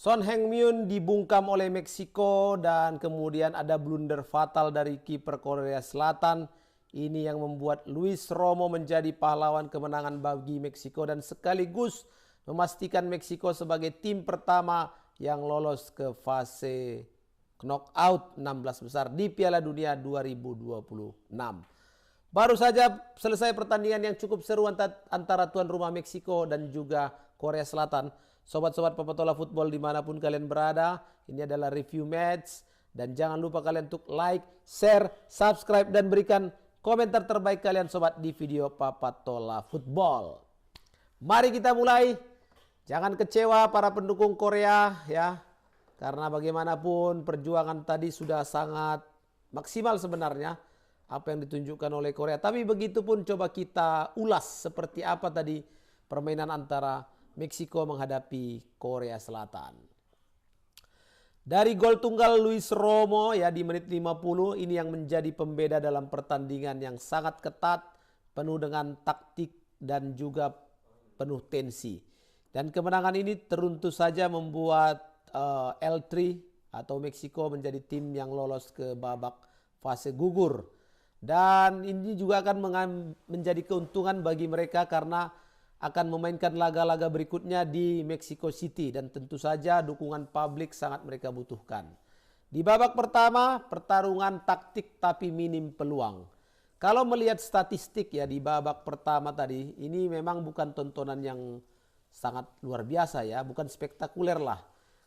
Son Heung-min dibungkam oleh Meksiko dan kemudian ada blunder fatal dari kiper Korea Selatan. Ini yang membuat Luis Romo menjadi pahlawan kemenangan bagi Meksiko dan sekaligus memastikan Meksiko sebagai tim pertama yang lolos ke fase knockout 16 besar di Piala Dunia 2026. Baru saja selesai pertandingan yang cukup seru antara tuan rumah Meksiko dan juga Korea Selatan. Sobat-sobat Papatola Football dimanapun kalian berada, ini adalah review match. Dan jangan lupa kalian untuk like, share, subscribe, dan berikan komentar terbaik kalian sobat di video Papatola Football. Mari kita mulai. Jangan kecewa para pendukung Korea ya. Karena bagaimanapun perjuangan tadi sudah sangat maksimal sebenarnya apa yang ditunjukkan oleh Korea. Tapi begitu pun coba kita ulas seperti apa tadi permainan antara Meksiko menghadapi Korea Selatan. Dari gol tunggal Luis Romo ya di menit 50 ini yang menjadi pembeda dalam pertandingan yang sangat ketat, penuh dengan taktik dan juga penuh tensi. Dan kemenangan ini tentu saja membuat L3 atau Meksiko menjadi tim yang lolos ke babak fase gugur. Dan ini juga akan menjadi keuntungan bagi mereka karena akan memainkan laga-laga berikutnya di Mexico City dan tentu saja dukungan publik sangat mereka butuhkan. Di babak pertama pertarungan taktik tapi minim peluang. Kalau melihat statistik ya di babak pertama tadi ini memang bukan tontonan yang sangat luar biasa ya, bukan spektakuler lah.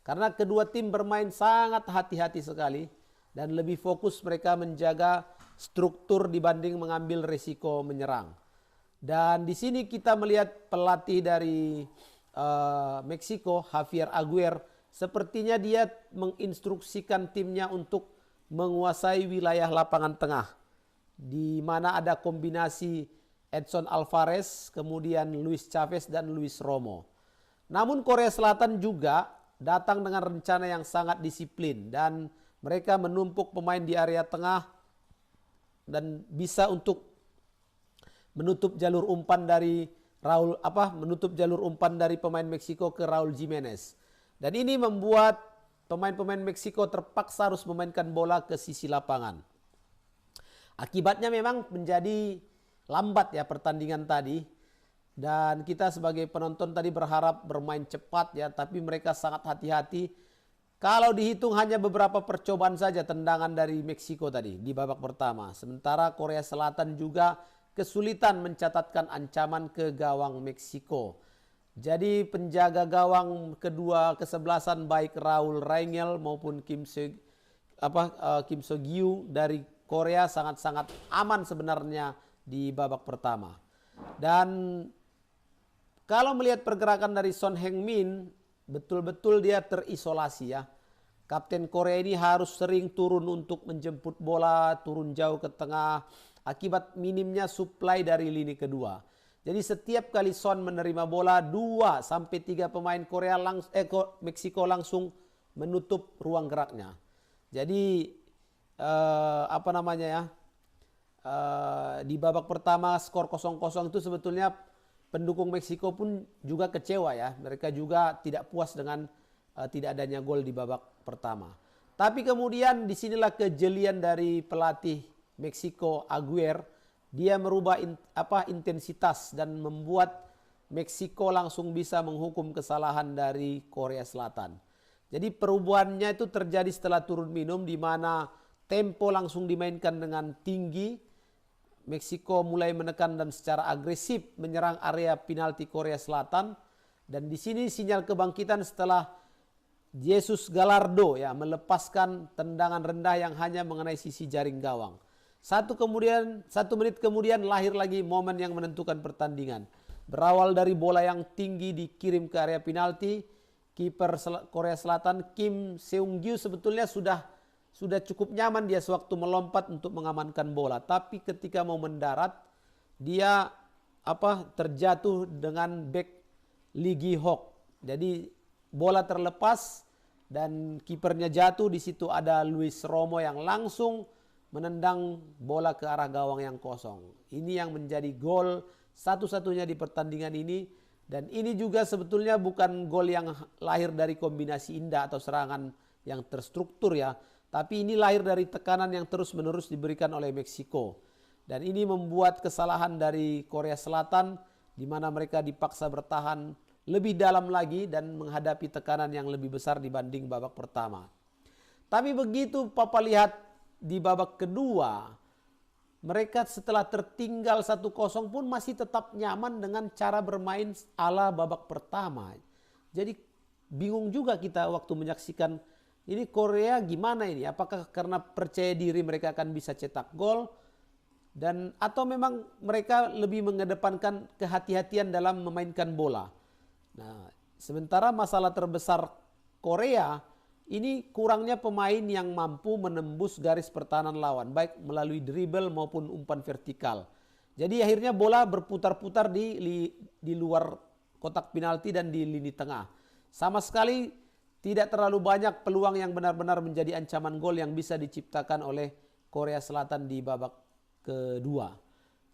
Karena kedua tim bermain sangat hati-hati sekali dan lebih fokus mereka menjaga struktur dibanding mengambil risiko menyerang. Dan di sini kita melihat pelatih dari Meksiko, Javier Aguirre, sepertinya dia menginstruksikan timnya untuk menguasai wilayah lapangan tengah. Di mana ada kombinasi Edson Alvarez, kemudian Luis Chavez dan Luis Romo. Namun Korea Selatan juga datang dengan rencana yang sangat disiplin dan mereka menumpuk pemain di area tengah dan bisa untuk menutup jalur umpan dari pemain Meksiko ke Raul Jimenez. Dan ini membuat pemain-pemain Meksiko terpaksa harus memainkan bola ke sisi lapangan. Akibatnya memang menjadi lambat ya pertandingan tadi. Dan kita sebagai penonton tadi berharap bermain cepat ya, tapi mereka sangat hati-hati. Kalau dihitung hanya beberapa percobaan saja tendangan dari Meksiko tadi di babak pertama. Sementara Korea Selatan juga kesulitan mencatatkan ancaman ke gawang Meksiko. Jadi penjaga gawang kedua kesebelasan baik Raul Rangel maupun Kim So-gyu dari Korea sangat-sangat aman sebenarnya di babak pertama. Dan kalau melihat pergerakan dari Son Heung-min, betul-betul dia terisolasi ya. Kapten Korea ini harus sering turun untuk menjemput bola, turun jauh ke tengah, akibat minimnya suplai dari lini kedua. Jadi setiap kali Son menerima bola 2-3 pemain Meksiko langsung menutup ruang geraknya. Jadi di babak pertama skor 0-0 itu sebetulnya pendukung Meksiko pun juga kecewa ya. Mereka juga tidak puas dengan tidak adanya gol di babak pertama. Tapi kemudian disinilah kejelian dari pelatih Meksiko Aguirre. Dia merubah intensitas dan membuat Meksiko langsung bisa menghukum kesalahan dari Korea Selatan. Jadi perubahannya itu terjadi setelah turun minum di mana tempo langsung dimainkan dengan tinggi. Meksiko mulai menekan dan secara agresif menyerang area penalti Korea Selatan. Dan di sini sinyal kebangkitan setelah Jesus Gallardo ya melepaskan tendangan rendah yang hanya mengenai sisi jaring gawang. Satu menit kemudian lahir lagi momen yang menentukan pertandingan. Berawal dari bola yang tinggi dikirim ke area penalti, kiper Korea Selatan Kim Seung-gyu sebetulnya sudah cukup nyaman dia sewaktu melompat untuk mengamankan bola, tapi ketika mau mendarat dia terjatuh dengan back Lee Gi-hok. Jadi bola terlepas dan kipernya jatuh. Di situ ada Luis Romo yang langsung menendang bola ke arah gawang yang kosong. Ini yang menjadi gol satu-satunya di pertandingan ini Dan ini juga sebetulnya bukan gol yang lahir dari kombinasi indah atau serangan yang terstruktur ya. Tapi ini lahir dari tekanan yang terus-menerus diberikan oleh Meksiko. Dan ini membuat kesalahan dari Korea Selatan di mana mereka dipaksa bertahan lebih dalam lagi dan menghadapi tekanan yang lebih besar dibanding babak pertama. Tapi begitu Papa lihat di babak kedua, mereka setelah tertinggal 1-0 pun masih tetap nyaman dengan cara bermain ala babak pertama. Jadi bingung juga kita waktu menyaksikan ini Korea gimana ini. Apakah karena percaya diri mereka akan bisa cetak gol dan atau memang mereka lebih mengedepankan kehati-hatian dalam memainkan bola. Nah, sementara masalah terbesar Korea ini kurangnya pemain yang mampu menembus garis pertahanan lawan, baik melalui dribble maupun umpan vertikal. Jadi akhirnya bola berputar-putar di luar kotak penalti dan di lini tengah. Sama sekali tidak terlalu banyak peluang yang benar-benar menjadi ancaman gol yang bisa diciptakan oleh Korea Selatan di babak kedua.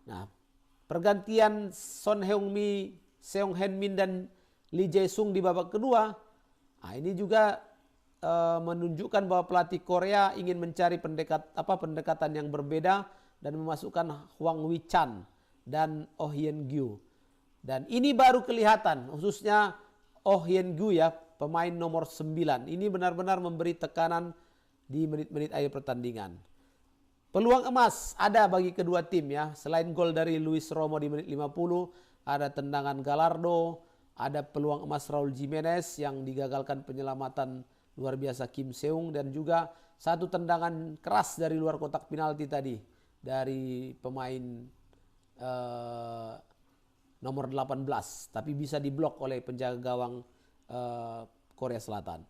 Nah, pergantian Son Heung-mi, Seong Heung-min dan Lee Jae-sung di babak kedua, nah ini juga menunjukkan bahwa pelatih Korea ingin mencari pendekatan yang berbeda dan memasukkan Hwang Wi-chan dan Oh Hyun-gyu. Dan ini baru kelihatan khususnya Oh Hyun-gyu ya, pemain nomor 9. Ini benar-benar memberi tekanan di menit-menit akhir pertandingan. Peluang emas ada bagi kedua tim ya. Selain gol dari Luis Romo di menit 50, ada tendangan Gallardo, ada peluang emas Raul Jimenez yang digagalkan penyelamatan luar biasa Kim Seung, dan juga satu tendangan keras dari luar kotak penalti tadi dari pemain nomor 18, tapi bisa diblok oleh penjaga gawang Korea Selatan.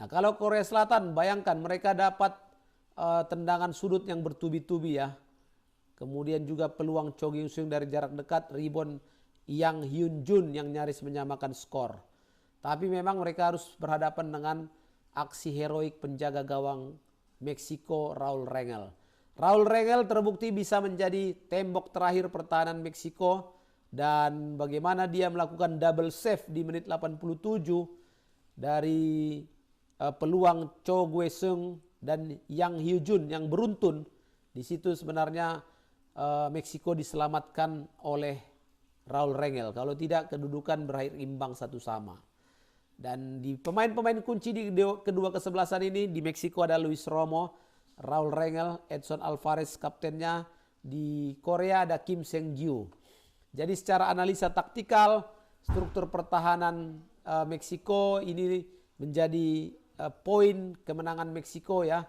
Nah, kalau Korea Selatan bayangkan mereka dapat tendangan sudut yang bertubi-tubi ya. Kemudian juga peluang Cho Gyung-sung dari jarak dekat, rebound Yang Hyun-jun yang nyaris menyamakan skor. Tapi memang mereka harus berhadapan dengan aksi heroik penjaga gawang Meksiko Raul Rengel. Raul Rengel terbukti bisa menjadi tembok terakhir pertahanan Meksiko, dan bagaimana dia melakukan double save di menit 87 dari peluang Cho Gue-sung dan Yang Hyun-jun yang beruntun. Di situ sebenarnya Meksiko diselamatkan oleh Raul Rengel. Kalau tidak kedudukan berakhir imbang 1-1. Dan di pemain-pemain kunci di kedua kesebelasan ini di Meksiko ada Luis Romo, Raul Rengel, Edson Alvarez kaptennya. Di Korea ada Kim Seung-gyu. Jadi secara analisa taktikal, struktur pertahanan Meksiko ini menjadi poin kemenangan Meksiko ya.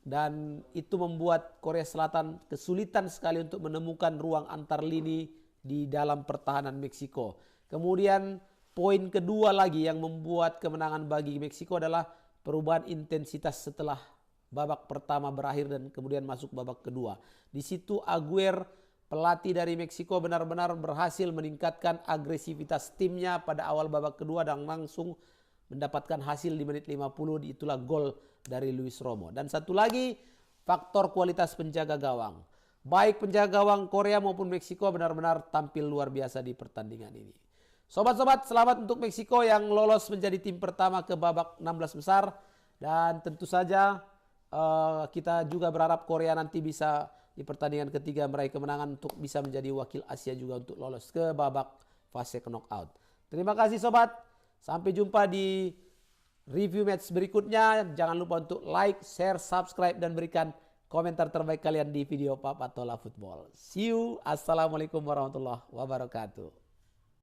Dan itu membuat Korea Selatan kesulitan sekali untuk menemukan ruang antar lini di dalam pertahanan Meksiko. Kemudian poin kedua lagi yang membuat kemenangan bagi Meksiko adalah perubahan intensitas setelah babak pertama berakhir dan kemudian masuk babak kedua. Di situ Aguirre, pelatih dari Meksiko, benar-benar berhasil meningkatkan agresivitas timnya pada awal babak kedua dan langsung mendapatkan hasil di menit 50. Itulah gol dari Luis Romo. Dan satu lagi, faktor kualitas penjaga gawang. Baik penjaga gawang Korea maupun Meksiko benar-benar tampil luar biasa di pertandingan ini. Sobat-sobat, selamat untuk Meksiko yang lolos menjadi tim pertama ke babak 16 besar. Dan tentu saja kita juga berharap Korea nanti bisa di pertandingan ketiga meraih kemenangan untuk bisa menjadi wakil Asia juga untuk lolos ke babak fase knockout. Terima kasih sobat. Sampai jumpa di review match berikutnya. Jangan lupa untuk like, share, subscribe, dan berikan komentar terbaik kalian di video Papa Tola Football. See you. Assalamualaikum warahmatullahi wabarakatuh.